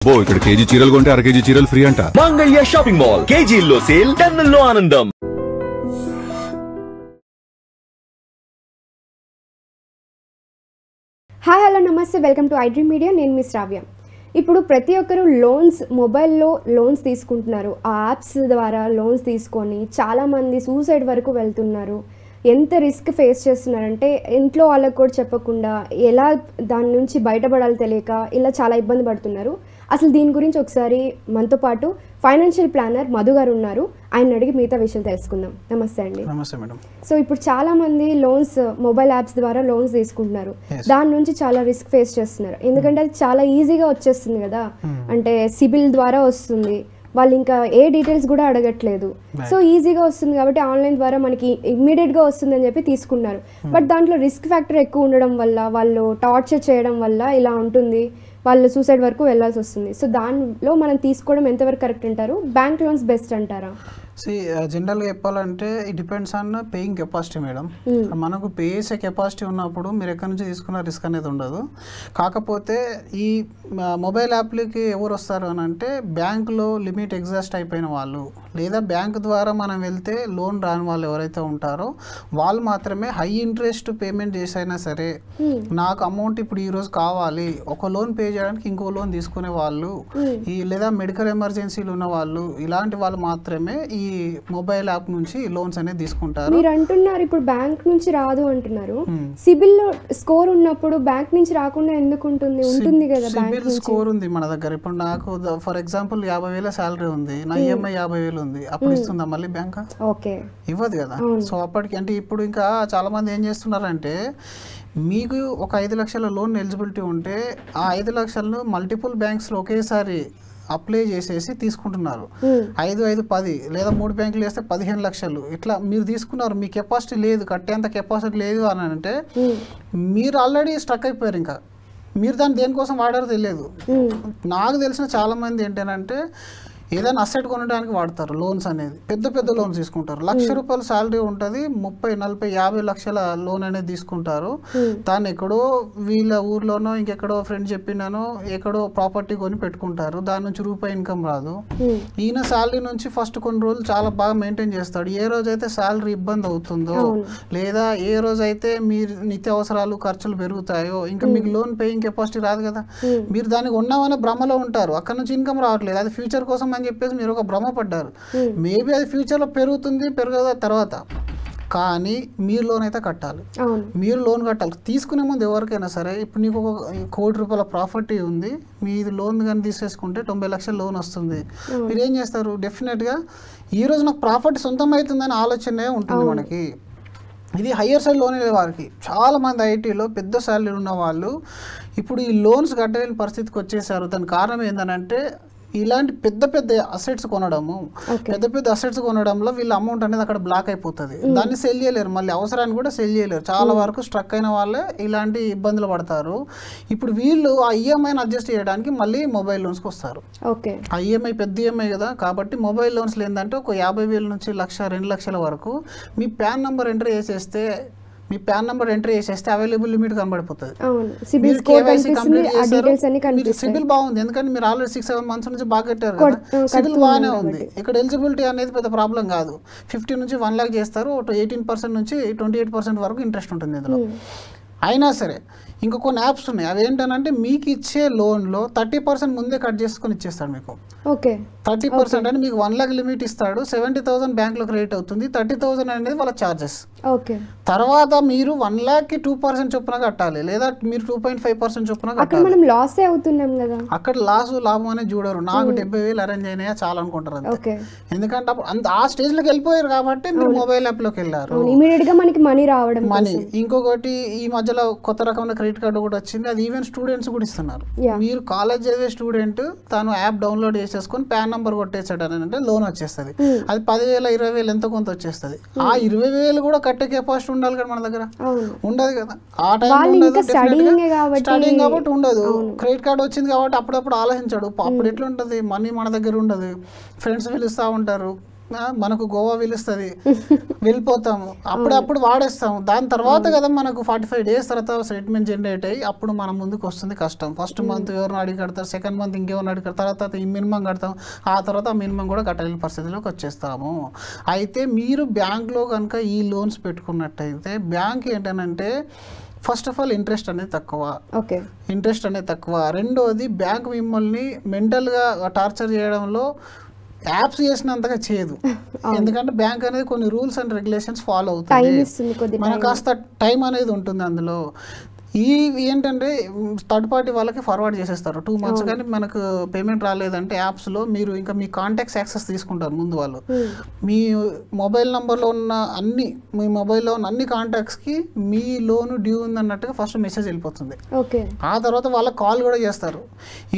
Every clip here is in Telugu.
ఇక్కడ కేజీ చీరలు కొంటే అర కేజీ చీరలు ఫ్రీ అంట. మంగళ్య షాపింగ్ మాల్ కేజీల్లో సేల్, టన్నుల్లో ఆనందం. హాయ్ హలో నమస్తే, వెల్కమ్ టు ఐడ్రీమ్ మీడియా. నేను మీ శ్రావ్య. ఇప్పుడు ప్రతి ఒక్కరు మొబైల్లో లోన్స్ తీసుకుంటున్నారు. ఆ యాప్స్ ద్వారా లోన్స్ తీసుకొని చాలామంది సూసైడ్ వరకు వెళ్తున్నారు. ఎంత రిస్క్ ఫేస్ చేస్తున్నారంటే ఇంట్లో వాళ్ళకు కూడా చెప్పకుండా ఎలా దాని నుంచి బయటపడాలో తెలియక ఇలా చాలా ఇబ్బంది పడుతున్నారు. అసలు దీని గురించి ఒకసారి మనతో పాటు ఫైనాన్షియల్ ప్లానర్ మధు గారు ఉన్నారు. ఆయన అడిగి మిగతా విషయాలు తెలుసుకుందాం. నమస్తే అండి. నమస్తే మేడం. సో ఇప్పుడు చాలా మంది మొబైల్ యాప్స్ ద్వారా లోన్స్ తీసుకుంటున్నారు. దాని నుంచి చాలా రిస్క్ ఫేస్ చేస్తున్నారు. ఎందుకంటే అది చాలా ఈజీగా వచ్చేస్తుంది కదా, అంటే సిబిల్ ద్వారా వస్తుంది. వాళ్ళు ఇంకా ఏ డీటెయిల్స్ కూడా అడగట్లేదు. సో ఈజీగా వస్తుంది కాబట్టి ఆన్లైన్ ద్వారా మనకి ఇమ్మీడియట్గా వస్తుంది అని చెప్పి తీసుకున్నారు. బట్ దాంట్లో రిస్క్ ఫ్యాక్టర్ ఎక్కువ ఉండడం వల్ల, వాళ్ళు టార్చర్ చేయడం వల్ల ఇలా ఉంటుంది. వాళ్ళు సూసైడ్ వరకు వెళ్ళాల్సి వస్తుంది. సో దానిలో మనం తీసుకోవడం ఎంతవరకు కరెక్ట్ అంటారు? బ్యాంక్ లోన్స్ బెస్ట్ అంటారా? జనరల్గా చెప్పాలంటే it depends on paying capacity madam. మనకు పే చేసే కెపాసిటీ ఉన్నప్పుడు మీరు ఎక్కడి నుంచి తీసుకున్న రిస్క్ అనేది ఉండదు. కాకపోతే ఈ మొబైల్ యాప్లకి ఎవరు వస్తారు అని అంటే బ్యాంకులో లిమిట్ ఎగ్జాస్ట్ అయిపోయిన వాళ్ళు, లేదా బ్యాంక్ ద్వారా మనం వెళ్తే లోన్ రాని వాళ్ళు ఎవరైతే ఉంటారో వాళ్ళు మాత్రమే హై ఇంట్రెస్ట్ పేమెంట్ చేసైనా సరే నాకు అమౌంట్ ఇప్పుడు ఈరోజు కావాలి, ఒక లోన్ పే చేయడానికి ఇంకో లోన్ తీసుకునే వాళ్ళు, లేదా మెడికల్ ఎమర్జెన్సీలు ఉన్న వాళ్ళు, ఇలాంటి వాళ్ళు మాత్రమే ఈ మొబైల్ యాప్ నుంచి లోన్స్ అనేది తీసుకుంటారు. మీరు అంటున్నారు ఇప్పుడు బ్యాంక్ నుంచి రాదు అంటున్నారు. సిబిల్ స్కోర్ ఉన్నప్పుడు బ్యాంక్ నుంచి రాకుండా ఎందుకు ఉంటుంది? ఉంటుంది కదా, సిబిల్ స్కోర్ ఉంది మన దగ్గర. ఇప్పుడు నాకు ఫర్ ఎగ్జాంపుల్ 50,000 శాలరీ ఉంది, నా ఈఎంఐ 50,000 ఉంది, అప్పుడు ఇస్తుందా మళ్ళీ బ్యాంక్? ఓకే, ఇవ్వదు కదా. సో అప్పటికి అంటే ఇప్పుడు ఇంకా చాలా మంది ఏం చేస్తున్నారంటే, మీకు ఒక 5 లక్షల లోన్ ఎలిజిబిలిటీ ఉంటే ఆ 5 లక్షలను మల్టిపుల్ బ్యాంక్స్లో ఒకేసారి అప్లై చేసేసి తీసుకుంటున్నారు. 5, 10 లేదా 3 బ్యాంకులు వేస్తే 15 లక్షలు ఇట్లా మీరు తీసుకున్నారు. మీ కెపాసిటీ లేదు, కట్టేంత కెపాసిటీ లేదు అని అంటే మీరు ఆల్రెడీ స్ట్రక్ అయిపోయారు. ఇంకా మీరు దాన్ని దేనికోసం వాడారో తెలియదు. నాకు తెలిసిన చాలామంది ఏంటంటే ఏదైనా అసెట్ కొనడానికి వాడతారు లోన్స్ అనేది. పెద్ద పెద్ద లోన్స్ తీసుకుంటారు. ₹1,00,000 శాలరీ ఉంటుంది, 30, 40, 50 లక్షల లోన్ అనేది తీసుకుంటారు. దాన్ని ఎక్కడో వీళ్ళ ఊర్లోనో ఇంకెక్కడో ఫ్రెండ్ చెప్పినానో ఎక్కడో ప్రాపర్టీ కొని పెట్టుకుంటారు. దాని నుంచి రూపాయి ఇన్కమ్ రాదు. ఈయన శాలరీ నుంచి ఫస్ట్ కొన్ని రోజులు చాలా బాగా మెయింటైన్ చేస్తాడు. ఏ రోజైతే శాలరీ ఇబ్బంది అవుతుందో, లేదా ఏ రోజైతే మీరు నిత్యావసరాలు ఖర్చులు పెరుగుతాయో ఇంకా మీకు లోన్ పేయింగ్ కెపాసిటీ రాదు కదా. మీరు దానికి ఉన్నామనే భ్రమలో ఉంటారు. అక్కడ నుంచి ఇన్కమ్ రావట్లేదు. అది ఫ్యూచర్ కోసం అని చెప్పేసి మీరు ఒక భ్రమ పడ్డారు. మేబీ అది ఫ్యూచర్లో పెరుగుతుంది, పెరగదు తర్వాత. కానీ మీరు లోన్ అయితే కట్టాలి. మీరు లోన్ కట్టాలి. తీసుకునే ముందు ఎవరికైనా సరే, ఇప్పుడు నీకు ఒక ₹1,00,00,000 ప్రాపర్టీ ఉంది, మీది లోన్ కానీ తీసేసుకుంటే 90 లక్షల లోన్ వస్తుంది. మీరు ఏం చేస్తారు? డెఫినెట్గా ఈరోజు నాకు ప్రాపర్టీ సొంతం అవుతుందని ఆలోచనే ఉంటుంది మనకి. ఇది హయ్యర్ సైడ్ లోన్ వారికి. చాలామంది ఐటీలో పెద్ద శాలరీ ఉన్న వాళ్ళు ఇప్పుడు ఈ లోన్స్ కట్టలేని పరిస్థితికి వచ్చేసారు. దానికి కారణం ఏంటంటే ఇలాంటి పెద్ద పెద్ద అసెట్స్ కొనడము. పెద్ద పెద్ద అసెట్స్ కొనడంలో వీళ్ళ అమౌంట్ అనేది అక్కడ బ్లాక్ అయిపోతుంది. దాన్ని సెల్ చేయలేరు, మళ్ళీ అవసరాన్ని కూడా సెల్ చేయలేరు. చాలా వరకు స్ట్రక్ అయిన వాళ్ళే ఇలాంటి ఇబ్బందులు పడతారు. ఇప్పుడు వీళ్ళు ఆ ఈఎంఐని అడ్జస్ట్ చేయడానికి మళ్ళీ మొబైల్ లోన్స్కి వస్తారు. ఆ ఈఎంఐ పెద్ద ఈఎంఐ కదా, కాబట్టి మొబైల్ లోన్స్లో ఏంటంటే ఒక 50,000 నుంచి 1,00,000, 2 లక్షల వరకు మీ పాన్ నెంబర్ ఎంటర్ చేసేస్తే అవైలబుల్ లిమిట్ కనబడిపోతుంది. మీరు కేవైసీ కంప్లీట్ చేశారు, మీరు సిబిల్ బాగుంది, ఎందుకంటే మీరు ఆల్రెడీ 6-7 మంత్స్ నుంచి బాగా కట్టారు కదా, సిబిల్ బాగానే ఉంది. ఇక్కడ ఎలిజిబిలిటీ అనేది పెద్ద ప్రాబ్లం కాదు. 50 నుంచి 1 లాక్ చేస్తారు, 18% నుంచి 28% వరకు ఇంట్రెస్ట్ ఉంటుంది ఇందులో. అయినా సరే ఇంకా కొన్ని యాప్స్ ఉన్నాయి. అవి ఏంటంటే మీకు ఇచ్చే లోన్లో 30% ముందే కట్ చేసుకొని ఇచ్చేస్తాడు మీకు. 30% అంటే మీకు 1 లాక్ లిమిట్ ఇస్తాడు. 70,000 బ్యాంక్లో క్రెడిట్ అవుతుంది. 30,000 అనేది వాళ్ళ ఛార్జెస్. తర్వాత మీరు 1 లాక్కి 2% చొప్పున కట్టాలి, లేదా మీరు 2.5% చొప్పున కట్టాలి. మనం లాస్ అవుతున్నాం కదా. అక్కడ లాభం అనేది చూడరు. నాకు 70,000 అరేంజ్ అయినాయా చాలా అనుకుంటారు అంతే. ఎందుకంటే ఆ స్టేజ్లోకి వెళ్ళిపోయారు కాబట్టి మీరు మొబైల్ యాప్లోకి వెళ్ళారు. మనీ. ఇంకొకటి ఈ మధ్యలో కొత్త రకమైన క్రెడిట్ కార్డు కూడా వచ్చింది. అది ఈవెన్ స్టూడెంట్స్ కూడా ఇస్తున్నారు. మీరు కాలేజ్ చదివే స్టూడెంట్ తను యాప్ డౌన్లోడ్ చేసేసుకొని పాన్ నెంబర్ కొట్టేసాడు అని అంటే లోన్ వచ్చేస్తుంది. అది 10,000, 20,000 ఎంతో కొంత వచ్చేస్తుంది. ఆ 20,000 కూడా కట్టే కెపాసిటీ ఉండాలి కదా మన దగ్గర. ఉండదు కదా ఆ టైం, స్టడీయింగ్ కాబట్టి ఉండదు. క్రెడిట్ కార్డు వచ్చింది కాబట్టి అప్పుడప్పుడు ఆలోచించాడు. అప్పుడు ఎట్లా ఉంటుంది, మనీ మన దగ్గర ఉండదు, ఫ్రెండ్స్ పిలుస్తూ ఉంటారు, మనకు గోవా పిలుస్తుంది, వెళ్ళిపోతాము, అప్పుడప్పుడు వాడేస్తాము. దాని తర్వాత కదా మనకు 45 days తర్వాత స్టేట్మెంట్ జనరేట్ అయ్యి అప్పుడు మన ముందుకు వస్తుంది కష్టం. ఫస్ట్ మంత్ ఎవరిని అడిగి కడతారు, సెకండ్ మంత్ ఇంకెవరిని అడిగి కడతారు, తర్వాత ఈ మినిమం కడతాం, ఆ తర్వాత ఆ మినిమం కూడా కట్టలేని పరిస్థితిలోకి వచ్చేస్తాము. అయితే మీరు బ్యాంక్లో కనుక ఈ లోన్స్ పెట్టుకున్నట్టయితే బ్యాంక్ ఏంటంటే ఫస్ట్ ఆఫ్ ఆల్ ఇంట్రెస్ట్ అనేది తక్కువ. రెండోది బ్యాంక్ మిమ్మల్ని మెంటల్గా టార్చర్ చేయడంలో యాప్స్ చేసినంతగా చేయదు. ఎందుకంటే బ్యాంక్ అనేది కొన్ని రూల్స్ అండ్ రెగ్యులేషన్స్ ఫాలో అవుతుంది, మనకు కాస్త టైం అనేది ఉంటుంది అందులో. ఈ ఏంటంటే థర్డ్ పార్టీ వాళ్ళకి ఫార్వర్డ్ చేసేస్తారు 2 months, కానీ మనకు పేమెంట్ రాలేదంటే యాప్స్లో మీరు ఇంకా మీ కాంటాక్ట్స్ యాక్సెస్ తీసుకుంటారు ముందు వాళ్ళు. మీ మొబైల్ నెంబర్లో ఉన్న అన్ని కాంటాక్ట్స్కి మీ లోన్ డ్యూ ఉందన్నట్టుగా ఫస్ట్ మెసేజ్ వెళ్ళిపోతుంది. ఆ తర్వాత వాళ్ళకి కాల్ కూడా చేస్తారు.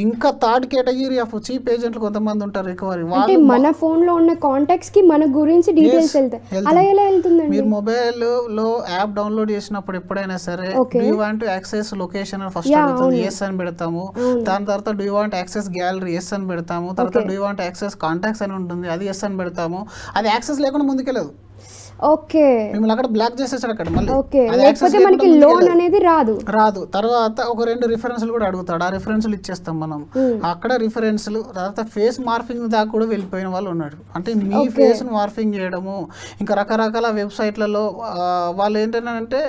ఇంకా థర్డ్ కేటగిరీ ఆఫ్ చీప్ ఏజెంట్లు కొంతమంది ఉంటారు రికవరీ, వాళ్ళు మన ఫోన్లో ఉన్న కాంటాక్ట్స్కి మన గురించి డీటెయిల్స్ వెళ్తాయి. అలా ఎలా వెళ్తుందండి? మీరు మొబైల్లో యాప్ డౌన్లోడ్ చేసినప్పుడు ఎప్పుడైనా సరే యాక్సెస్ లొకేషన్ ఫస్ట్ అడుగుతుంది, ఎస్ అని పెడతాము. దాని తర్వాత do you want access gallery, yes అని పెడతాము. తర్వాత do you want access contacts అని ఉంటుంది, అది ఎస్ అని పెడతాము. అది యాక్సెస్ లేకుండా ముందుకెళ్ళదు, మిమ్మల్ని అక్కడ బ్లాక్ చేసేసాడు అక్కడ. మళ్ళీ మనకి లోన్ అనేది రాదు. తర్వాత ఒక 2 రిఫరెన్స్లు కూడా అడుగుతాడు, ఆ రిఫరెన్స్లు ఇచ్చేస్తాం మనం. అక్కడ రిఫరెన్స్లు తర్వాత ఫేస్ మార్ఫింగ్ దాకా కూడా వెళ్ళిపోయిన వాళ్ళు ఉన్నారు. అంటే మీ ఫేస్ మార్ఫింగ్ చేయడము, ఇంకా రకరకాల వెబ్సైట్లలో వాళ్ళు ఏంటంటే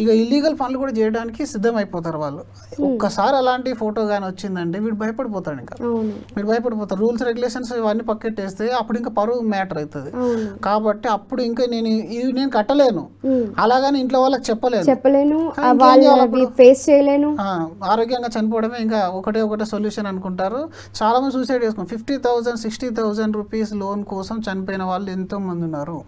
ఇక ఇల్లీగల్ పనులు కూడా చేయడానికి సిద్ధమైపోతారు వాళ్ళు. ఒక్కసారి అలాంటి ఫోటో కానీ వచ్చిందంటే వీడు భయపడిపోతాడు. ఇంకా వీడు భయపడిపోతారు. రూల్స్ రెగ్యులేషన్స్ ఇవన్నీ పక్కెట్టేస్తే అప్పుడు ఇంకా పరువు మ్యాటర్ అవుతుంది. కాబట్టి అప్పుడు ఇంకా నేను కట్టలేను, అలాగని ఇంట్లో వాళ్ళకి చెప్పలేను, ఆరోగ్యంగా చనిపోవడమే ఇంకా ఒకటే సొల్యూషన్ అనుకుంటారు. చాలా మంది సూసైడ్ చేసుకున్నారు. 50,000 60,000 రూపీస్ లోన్ కోసం చనిపోయిన వాళ్ళు ఎంతో మంది ఉన్నారు.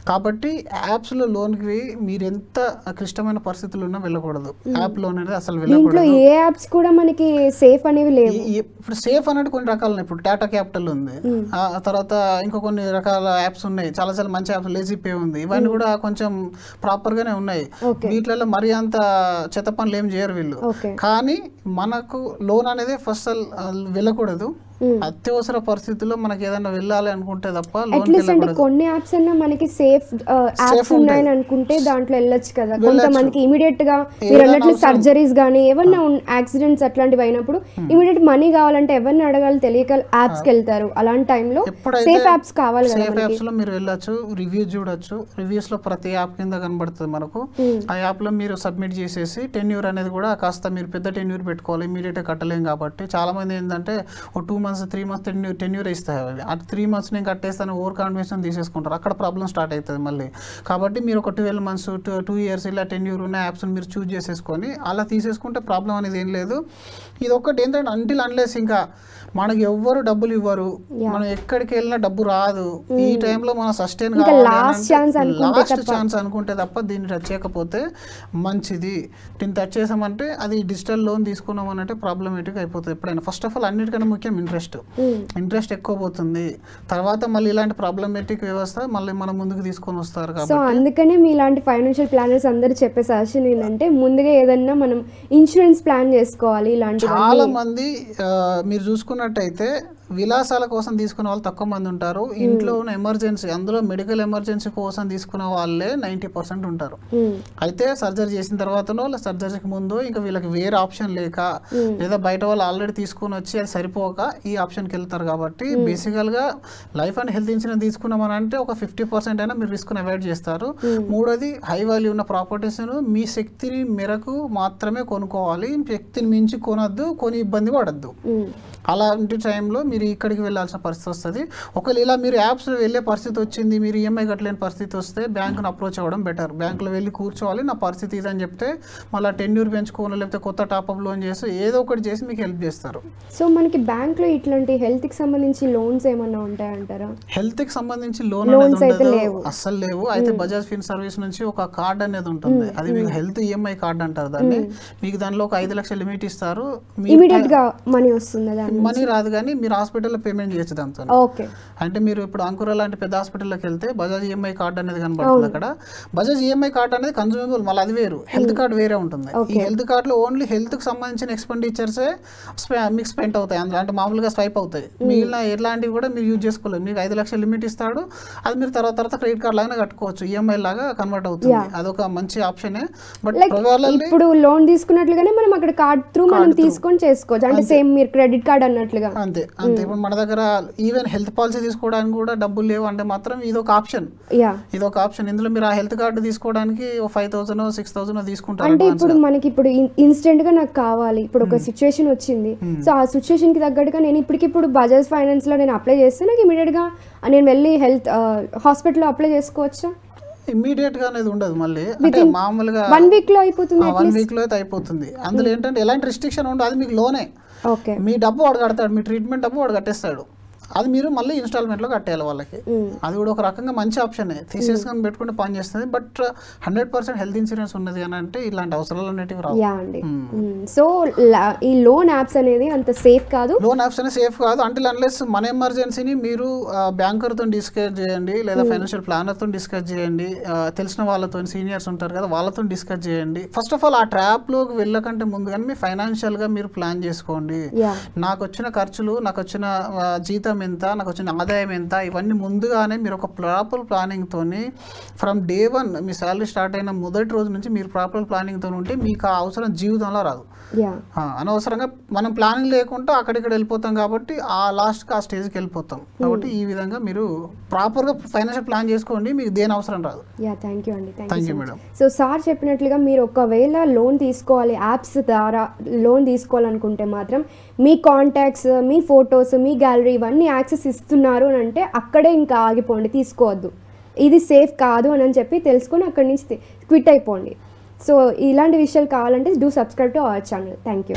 కాబట్టి యాప్స్లో లోన్కి మీరు ఎంత క్లిష్టమైన పరిస్థితులు ఉన్నా వెళ్ళకూడదు. యాప్ లోన్ అనేది అసలు వెళ్ళకూడదు. ఏ యాప్స్ కూడా మనకి సేఫ్ అనేవి లేవు. ఇప్పుడు సేఫ్ అనేది కొన్ని రకాలు. ఇప్పుడు టాటా క్యాపిటల్ ఉంది, ఆ తర్వాత ఇంకా కొన్ని రకాల యాప్స్ ఉన్నాయి, చాలా మంచి యాప్స్, లేజీ పే ఉంది. ఇవన్నీ కూడా కొంచెం ప్రాపర్గానే ఉన్నాయి. వీటిలలో మరీ అంత చెత్త పనులు ఏం చేయరు వీళ్ళు. కానీ మనకు లోన్ అనేది ఫస్ట్ వెళ్ళకూడదు. అత్యవసర పరిస్థితుల్లో మనకి ఏదైనా వెళ్ళాలి అనుకుంటే తప్ప కొన్ని యాప్స్ అన్నా మనకి సేఫ్ యాప్స్ ఉన్నాయని అనుకుంటే దాంట్లో వెళ్ళొచ్చు కదా. కొంతమందికి ఇమీడియట్ గా మీరు అన్నట్లు సర్జరీస్ గానీ ఏమన్నా యాక్సిడెంట్స్ అట్లాంటివి అయినప్పుడు ఇమీడియట్ మనీ కావాలంటే ఎవరిని అడగాలి తెలియక యాప్స్ కి వెళ్తారు. అలాంటి టైంలో సేఫ్ యాప్స్ కావాలి కదా. సేఫ్ యాప్స్ లో మీరు వెళ్ళొచ్చు, రివ్యూస్ చూడొచ్చు. రివ్యూస్ లో ప్రతి యాప్ కింద కనబడుతుంది మనకు. ఆ యాప్ లో మీరు సబ్మిట్ చేసేసి టెన్యూర్ అనేది కూడా కాస్త మీరు పెద్ద టెన్యూర్ పెట్టుకోవాలి, ఇమీడియట్ గా కట్టలేం కాబట్టి. చాలా మంది ఏంటంటే 2 months 3 months టెన్యూర్ ఇస్తాయి. ఆ 3 months నేను కట్టేస్తాను ఓవర్ కాన్ఫిడెన్స్ తీసేసుకుంటారు. అక్కడ ప్రాబ్లం స్టార్ట్ అవుతుంది మళ్ళీ. కాబట్టి మీరు ఒక 12 months 2 years ఇలా టెన్యూర్ ఉన్న యాప్స్ మీరు చూస్ చేసేసుకొని అలా తీసేసుకుంటే ప్రాబ్లం అనేది ఏం లేదు. ఇది ఒకటి ఏంటంటే అంటిల్ అన్లెస్ ఇంకా మనకి ఎవ్వరు డబ్బులు ఇవ్వరు, మనం ఎక్కడికి వెళ్ళినా డబ్బు రాదు, ఈ టైంలో మనం సస్టైన్ కావాలి లాస్ట్ ఛాన్స్ అనుకుంటే తప్ప దీన్ని టచ్ చేయకపోతే మంచిది. దీన్ని టచ్ చేసామంటే అది డిజిటల్ లోన్ తీసుకున్నాం అంటే ప్రాబ్లమేటిక్ అయిపోతుంది ఎప్పుడైనా. ఫస్ట్ ఆఫ్ ఆల్ అన్నిటికన్నా ముఖ్యం ఇంట్రెస్ట్ ఎక్కువ పోతుంది. తర్వాత మళ్ళీ ఇలాంటి ప్రాబ్లమేటిక్ వ్యవస్థ మళ్ళీ మనం ముందుకు తీసుకొని వస్తారు. సో అందుకనే మీ ఇలాంటి ఫైనాన్షియల్ ప్లానర్స్ అందరూ చెప్పే సజెషన్ ఏంటంటే ముందుగా ఏదన్నా మనం ఇన్సూరెన్స్ ప్లాన్ చేసుకోవాలి. ఇలాంటి చాలా మంది మీరు చూసుకున్నట్టయితే విలాసాల కోసం తీసుకునే వాళ్ళు తక్కువ మంది ఉంటారు. ఇంట్లో ఉన్న ఎమర్జెన్సీ, అందులో మెడికల్ ఎమర్జెన్సీ కోసం తీసుకునే వాళ్ళే 90% ఉంటారు. అయితే సర్జరీ చేసిన తర్వాతనో సర్జరీకి ముందు ఇంకా వీళ్ళకి వేరే ఆప్షన్ లేక లేదా బయట వాళ్ళు ఆల్రెడీ తీసుకుని వచ్చి అది సరిపోక ఈ ఆప్షన్కి వెళ్తారు. కాబట్టి బేసికల్గా లైఫ్ అండ్ హెల్త్ ఇన్సూరెన్స్ తీసుకున్నామని అంటే ఒక 50% అయినా మీరు రిస్క్ని అవాయిడ్ చేస్తారు. మూడోది హై వాల్యూ ఉన్న ప్రాపర్టీస్ను మీ శక్తిని మేరకు మాత్రమే కొనుక్కోవాలి, శక్తిని మించి కొనొద్దు, కొని ఇబ్బంది పడద్దు. అలాంటి టైంలో మీరు ఇక్కడికి వెళ్ళాల్సిన పరిస్థితి వస్తుంది. ఒకవేళ ఇలా మీరు యాప్స్లో వెళ్ళే పరిస్థితి వచ్చింది, మీరు ఈఎంఐ కట్టలేని పరిస్థితి వస్తే బ్యాంకును అప్రోచ్ అవ్వడం బెటర్. బ్యాంకులో వెళ్ళి కూర్చోవాలి, నా పరిస్థితి ఇదని చెప్తే మళ్ళీ టెన్యూర్ పెంచుకోవాలి, లేకపోతే కొత్త టాప్అప్ లోన్ చేసి ఏదో ఒకటి చేసి మీకు హెల్ప్ చేస్తారు. సో మనకి బ్యాంక్లో ఇట్లాంటి హెల్త్కి సంబంధించి లోన్స్ ఏమన్నా ఉంటాయంటారా? హెల్త్కి సంబంధించి లోన్ అనేది అస్సలు లేవు. అయితే బజాజ్ ఫిన్ సర్వీస్ నుంచి ఒక కార్డ్ అనేది ఉంటుంది, అది మీకు హెల్త్ ఈఎంఐ కార్డ్ అంటారు దాన్ని. మీకు దానిలో ఒక 5 లక్షల లిమిట్ ఇస్తారు. మనీ రాదు కానీ మీరు హాస్పిటల్లో పేమెంట్ చేయొచ్చు దాంతో. అంటే మీరు ఇప్పుడు అంకుర లాంటి పెద్ద హాస్పిటల్లోకి వెళ్తే బజాజ్ ఈఎంఐ కార్డ్ అనేది కనబడుతుంది. అక్కడ బజాజ్ ఈఎంఐ కార్డ్ అనేది కన్స్యూమబుల్, మళ్ళీ అది వేరు, హెల్త్ కార్డ్ వేరే ఉంటుంది. ఈ హెల్త్ కార్డులో ఓన్లీ హెల్త్కి సంబంధించిన ఎక్స్పెండిచర్సే మీకు స్పెండ్ అవుతాయి అందులో. అంటే మామూలుగా మామూలుగా స్వైప్ అవుతాయి. మిగిలిన ఎలాంటివి కూడా మీరు యూజ్ చేసుకోలేదు. మీకు 5 లక్షల లిమిట్ ఇస్తాడు, అది మీరు తర్వాత క్రెడిట్ కార్డ్ లాగానే కట్టుకోవచ్చు, ఈఎంఐ లాగా కన్వర్ట్ అవుతుంది. అదొక మంచి ఆప్షనే. బట్ ఇప్పుడు లోన్ తీసుకున్నట్లుగానే మనం అక్కడ కార్డ్ త్రూ మనం తీసుకొని చేసుకోవచ్చు, అంటే సేమ్ మీరు క్రెడిట్ కార్డ్ అన్నట్లుగా. అంతే. ఇప్పుడు మన దగ్గర ఈవెన్ హెల్త్ పాలసీ తీసుకోవడానికి కూడా డబ్బులు లేవు అంటే మాత్రం ఇదొక ఆప్షన్. ఇందులో మీరు ఆ హెల్త్ కార్డు తీసుకోవడానికి 5,000 6,000 తీసుకుంటారు. అంటే ఇప్పుడు మనకి ఇప్పుడు ఇన్స్టెంట్ గా నాకు కావాలి, ఇప్పుడు ఒక సిచ్యువేషన్ వచ్చింది, సో ఆ సిచ్యువేషన్ కి తగ్గట్టుగా నేను ఇప్పటికిప్పుడు బజాజ్ ఫైనాన్స్ లో నేను అప్లై చేస్తే నాకు ఇమీడియట్ గా నేను వెళ్ళి హెల్త్ హాస్పిటల్ అప్లై చేసుకోవచ్చా? ఇమీడియట్ గా అనేది ఉండదు, మళ్ళీ అంటే మామూలుగా 1 వీక్ లో అయిపోతుంది. 1 వీక్ లో అయితే అయిపోతుంది. అందులో ఏంటంటే ఎలాంటి రిస్ట్రిక్షన్ ఉండదు, అది మీకు లోనే. మీ డబ్బు వాడు కడతాడు, మీ ట్రీట్మెంట్ డబ్బు వాడు కట్టేస్తాడు, అది మీరు మళ్ళీ ఇన్స్టాల్మెంట్లో కట్టేయాలి వాళ్ళకి. అది కూడా ఒక రకంగా మంచి ఆప్షనే, తీసేసుకొని పెట్టుకుంటే పని చేస్తుంది. బట్ 100% హెల్త్ ఇన్సూరెన్స్ ఉన్నది అని అంటే ఇలాంటి అవసరాలు అనేటివి రావు. సో ఈ లోన్ యాప్స్ అనేది అంత సేఫ్ కాదు. లోన్ యాప్స్ అనేది సేఫ్ కాదు అంటిల్ అన్లెస్ మన ఎమర్జెన్సీని మీరు బ్యాంకర్తో డిస్కస్ చేయండి, లేదా ఫైనాన్షియల్ ప్లానర్తో డిస్కస్ చేయండి, తెలిసిన వాళ్ళతో సీనియర్స్ ఉంటారు కదా వాళ్ళతో డిస్కస్ చేయండి. ఫస్ట్ ఆఫ్ ఆల్ ఆ ట్రాప్లోకి వెళ్ళకంటే ముందుగానే మీ ఫైనాన్షియల్గా మీరు ప్లాన్ చేసుకోండి. నాకు వచ్చిన ఖర్చులు, నాకు వచ్చిన జీతం ఎంత, నాకు వచ్చిన ఆదాయం ఎంత, ఇవన్నీ ముందుగానే మీరు ఒక ప్రాపర్ ప్లానింగ్తోని ఫ్రమ్ డే 1 మీ శాలరీ స్టార్ట్ అయిన మొదటి రోజు నుంచి మీరు ప్రాపర్ ప్లానింగ్తో ఉంటే మీకు ఆ అవసరం జీవితంలో రాదు. అనవసరంగా మనం ప్లానింగ్ లేకుండా అక్కడిక్కడ వెళ్ళిపోతాం కాబట్టి ఆ లాస్ట్కి ఆ స్టేజ్కి వెళ్ళిపోతాం. కాబట్టి ఈ విధంగా మీరు ప్రాపర్గా ఫైనాన్షియల్ ప్లాన్ చేసుకోండి, మీకు దేని అవసరం రాదు. థ్యాంక్ యూ అండి. Thank you madam. So sir చెప్పినట్లుగా మీరు ఒకవేళ లోన్ తీసుకోవాలి, యాప్స్ ద్వారా లోన్ తీసుకోవాలనుకుంటే మాత్రం మీ కాంటాక్ట్స్, మీ ఫొటోస్, మీ గ్యాలరీ ఇవన్నీ యాక్సెస్ ఇస్తున్నారు అని అంటే అక్కడే ఇంకా ఆగిపోండి, తీసుకోవద్దు. ఇది సేఫ్ కాదు అని చెప్పి తెలుసుకొని అక్కడి నుంచి క్విట్ అయిపోండి. సో ఇలాంటి విషయాలు కావాలంటే do subscribe to our channel. Thank you.